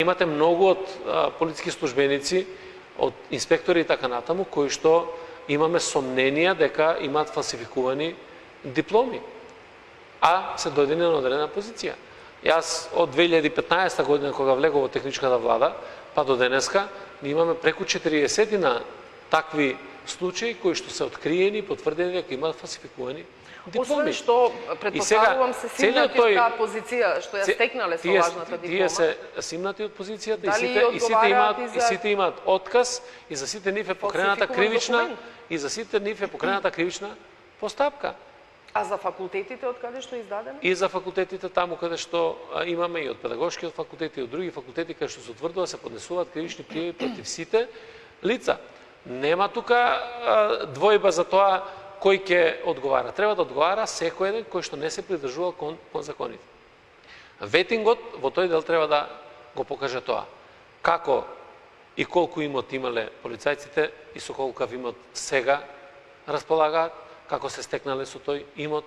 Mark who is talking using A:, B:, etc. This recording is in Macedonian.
A: Имате многу од полициски службеници, од инспектори и така натаму, кои што имаме сомненија дека имаат фалсификувани дипломи, а се дојдени на одредена позиција. Јас од 2015 година, кога влегов во техничката влада, па до денеска, ние имаме преку 40 на такви случаи кои што се откриени и потврдени дека имаат фалсификувани дипломи.
B: Освен што, предпоставувам се симнати од таа позиција, што ја стекнале со лажната диплома.
A: Тие се симнати од позицијата
B: Дали
A: и сите имаат отказ и за сите нив е покрената кривична постапка.
B: А за факултетите од каде што е издадено?
A: И за факултетите таму каде што имаме и од педагошкиот факултет и од други факултети каде што се утврдува се поднесуваат кривични пријави против сите лица. Нема тука двојба за тоа кој ќе одговара. Треба да одговара секој еден кој што не се придржува кон законите. Ветингот во тој дел треба да го покаже тоа. Како и колку имот имале полицајците и со колкав имот сега располагаат, како се стекнале со тој имот.